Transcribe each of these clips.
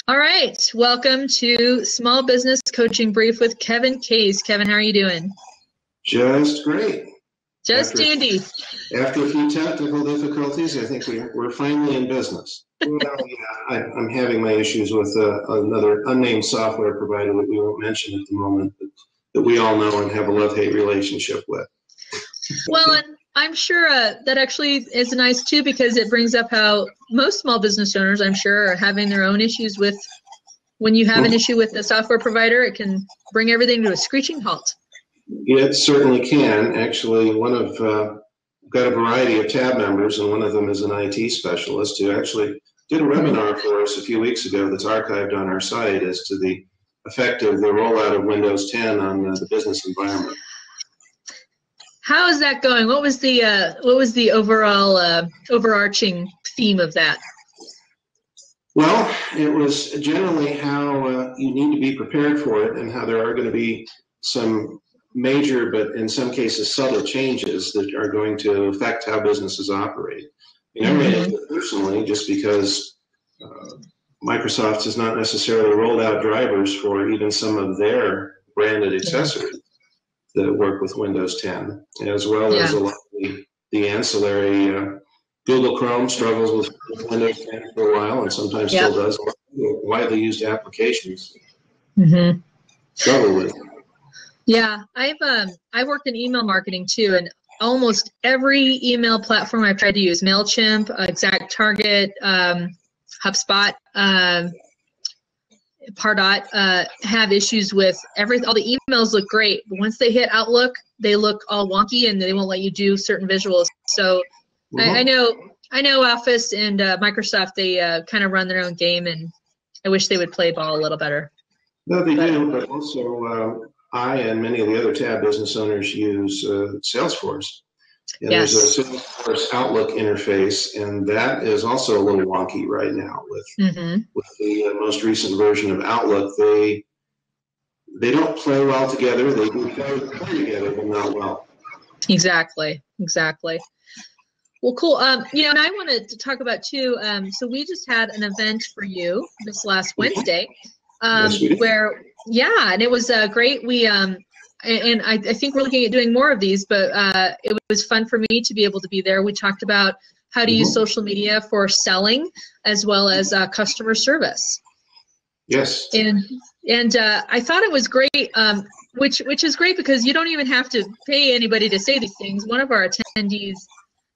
All right, welcome to Small Business Coaching Brief with Kevin Case. Kevin, how are you doing? Just great. Just dandy. After a few technical difficulties, I think we're finally in business. Well, yeah, I'm having my issues with another unnamed software provider that we won't mention at the moment, but that we all know and have a love-hate relationship with. Well, and I'm sure that actually is nice too, because it brings up how most small business owners, I'm sure, are having their own issues with when you have an issue with the software provider, it can bring everything to a screeching halt. It certainly can. Actually, got a variety of tab members, and one of them is an IT specialist who actually did a webinar for us a few weeks ago that's archived on our site as to the effect of the rollout of Windows 10 on the business environment. How is that going? What was the overall overarching theme of that? Well, it was generally how you need to be prepared for it, and how there are going to be some major, but in some cases subtle changes that are going to affect how businesses operate. I ran into it personally just because Microsoft has not necessarily rolled out drivers for even some of their branded accessories that work with Windows 10, as well as a lot of the ancillary. Google Chrome struggles with Windows 10 for a while, and sometimes still does. Widely used applications struggle with. Yeah, I worked in email marketing too, and almost every email platform I've tried to use, MailChimp, ExactTarget, HubSpot, Pardot, have issues with all the emails look great, but once they hit Outlook, they look all wonky and they won't let you do certain visuals. So I know Office and Microsoft, they kind of run their own game, and I wish they would play ball a little better. No, they do, but also I and many of the other tab business owners use Salesforce. And there's a Salesforce Outlook interface, and that is also a little wonky right now with the most recent version of Outlook. They don't play well together. They do play together, but not well. Exactly. Well, cool. And I wanted to talk about too. So we just had an event for you this last Wednesday, where and it was great. We and I think we're looking at doing more of these, but it was fun for me to be able to be there. We talked about how to use social media for selling as well as customer service. Yes. And I thought it was great, which is great because you don't even have to pay anybody to say these things. One of our attendees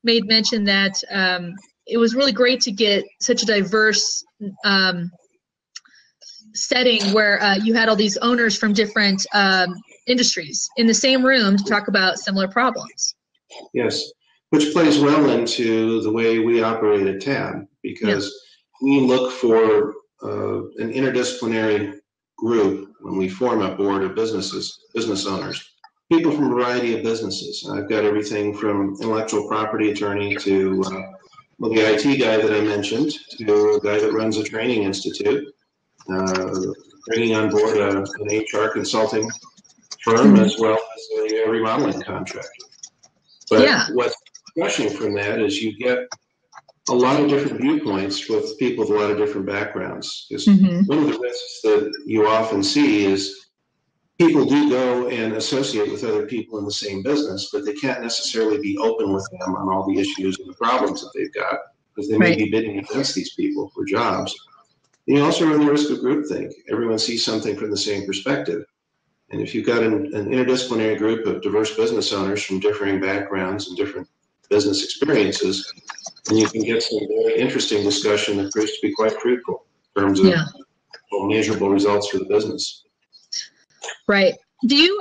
made mention that it was really great to get such a diverse setting where you had all these owners from different industries in the same room to talk about similar problems. Yes, which plays well into the way we operate at TAB, because we look for an interdisciplinary group when we form a board of business owners. People from a variety of businesses. I've got everything from intellectual property attorney to the IT guy that I mentioned, to a guy that runs a training institute, bringing on board an HR consulting firm, as well as a remodeling contractor. But what's refreshing from that is you get a lot of different viewpoints with people with a lot of different backgrounds. Because one of the risks that you often see is people do go and associate with other people in the same business, but they can't necessarily be open with them on all the issues and the problems that they've got, because they may be bidding against these people for jobs. And you also run the risk of groupthink. Everyone sees something from the same perspective. And if you've got an interdisciplinary group of diverse business owners from differing backgrounds and different business experiences, then you can get some very interesting discussion that proves to be quite fruitful in terms of measurable results for the business. Right. Do you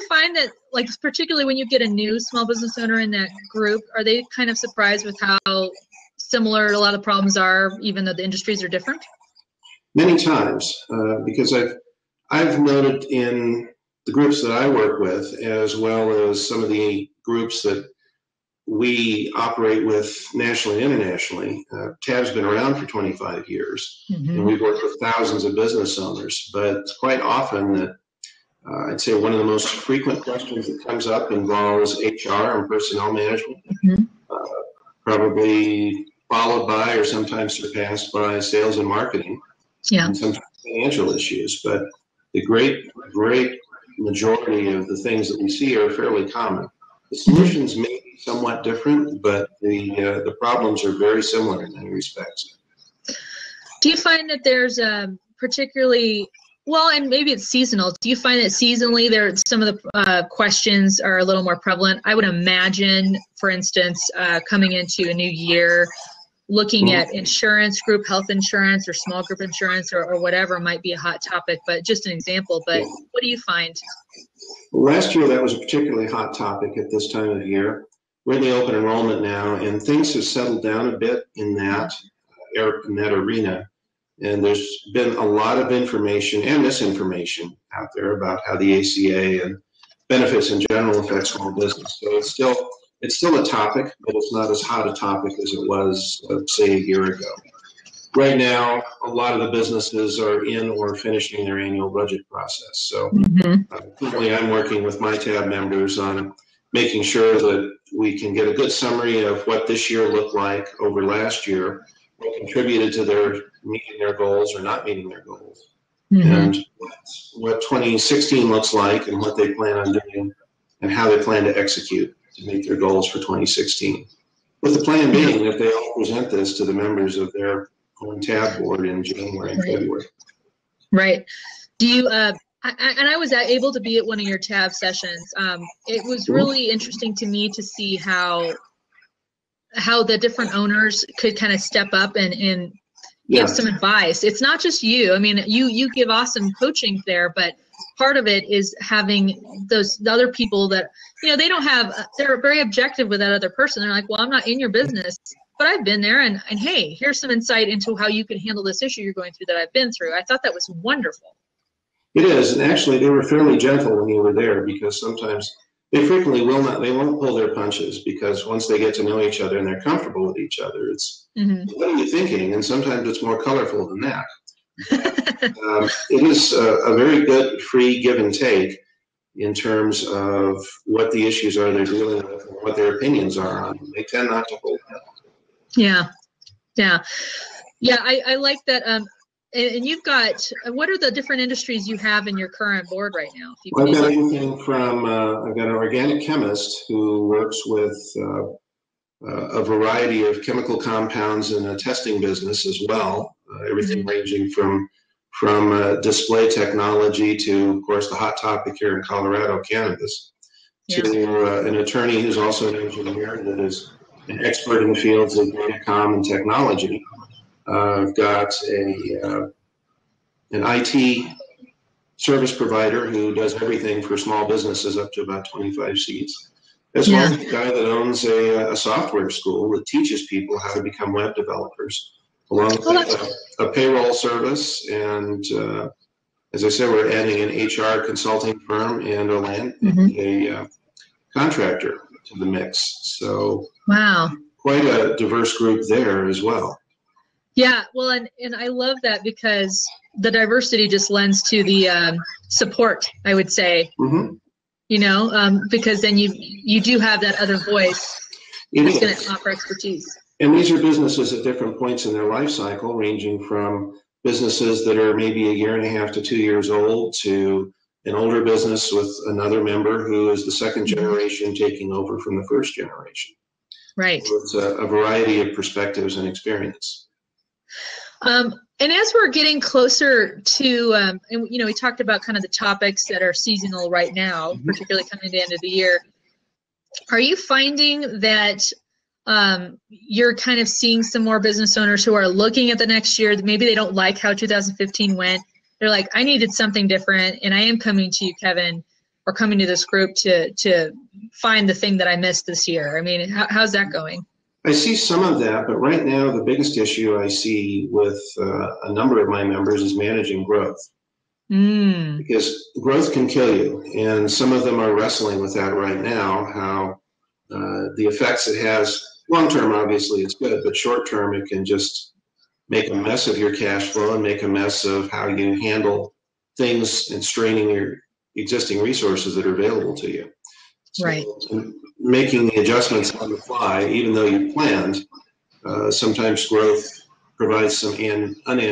find that, like, particularly when you get a new small business owner in that group, are they kind of surprised with how similar a lot of problems are, even though the industries are different? Many times, because I've noted in the groups that I work with, as well as some of the groups that we operate with nationally and internationally. TAB's been around for 25 years, and we've worked with thousands of business owners, but it's quite often that I'd say one of the most frequent questions that comes up involves HR and personnel management, probably followed by or sometimes surpassed by sales and marketing. Yeah. and some financial issues. But the great majority of the things that we see are fairly common. The solutions may be somewhat different, but the problems are very similar in many respects. Do you find that there's particularly, well, and maybe it's seasonal, do you find that seasonally some of the questions are a little more prevalent? I would imagine, for instance, coming into a new year, looking at insurance, group health insurance or small group insurance or whatever might be a hot topic, but just an example. But what do you find? Last year, that was a particularly hot topic at this time of year. We're in the open enrollment now, and things have settled down a bit in that arena. And there's been a lot of information and misinformation out there about how the ACA and benefits in general affect small business. So it's still a topic, but it's not as hot a topic as it was, say, a year ago. Right now, a lot of the businesses are in or finishing their annual budget process. So currently I'm working with my TAB members on making sure that we can get a good summary of what this year looked like over last year, what contributed to their meeting their goals or not meeting their goals, and what 2016 looks like and what they plan on doing and how they plan to execute to meet their goals for 2016. With the plan being that they all present this to the members of their own TAB board in January and February. Right. Do you, and I was able to be at one of your TAB sessions. It was really interesting to me to see how the different owners could kind of step up and give some advice. It's not just you. I mean, you give awesome coaching there, but part of it is having the other people that, they don't have, they're very objective with that other person. They're like, well, I'm not in your business, but I've been there, and hey, here's some insight into how you can handle this issue you're going through that I've been through. I thought that was wonderful. It is, and actually they were fairly gentle when you were there, because sometimes they frequently won't pull their punches, because once they get to know each other and they're comfortable with each other, it's, what are you thinking? And sometimes it's more colorful than that. It is a very good free give and take in terms of what the issues are they're dealing with and what their opinions are on. They tend not to hold them. Yeah. I like that. And you've got, what are the different industries you have in your current board right now? Well, I've got everything from, I've got an organic chemist who works with a variety of chemical compounds in a testing business as well. Everything ranging from display technology to, of course, the hot topic here in Colorado, cannabis, to an attorney who's also an engineer that is an expert in the fields of datacom and technology. I've got an IT service provider who does everything for small businesses up to about 25 seats, as well as a guy that owns a software school that teaches people how to become web developers, along with a payroll service. And as I said, we're adding an HR consulting firm and a contractor to the mix. So quite a diverse group there as well. Yeah, well, and I love that, because the diversity just lends to the support, I would say. Because then you do have that other voice that's going to offer expertise. And these are businesses at different points in their life cycle, ranging from businesses that are maybe a year and a half to 2 years old to an older business with another member who is the second generation taking over from the first generation. Right. So it's a variety of perspectives and experience. And as we're getting closer to, and we talked about kind of the topics that are seasonal right now, particularly coming to the end of the year. Are you finding that you're kind of seeing some more business owners who are looking at the next year, that maybe they don't like how 2015 went? They're like, I needed something different, and I am coming to you, Kevin, or coming to this group to find the thing that I missed this year. I mean, how's that going? I see some of that, but right now the biggest issue I see with a number of my members is managing growth. Because growth can kill you, and some of them are wrestling with that right now, how the effects it has long-term, obviously it's good, but short-term it can just make a mess of your cash flow and make a mess of how you handle things and straining your existing resources that are available to you. So, making the adjustments on the fly, even though you planned, sometimes growth provides some unanticipated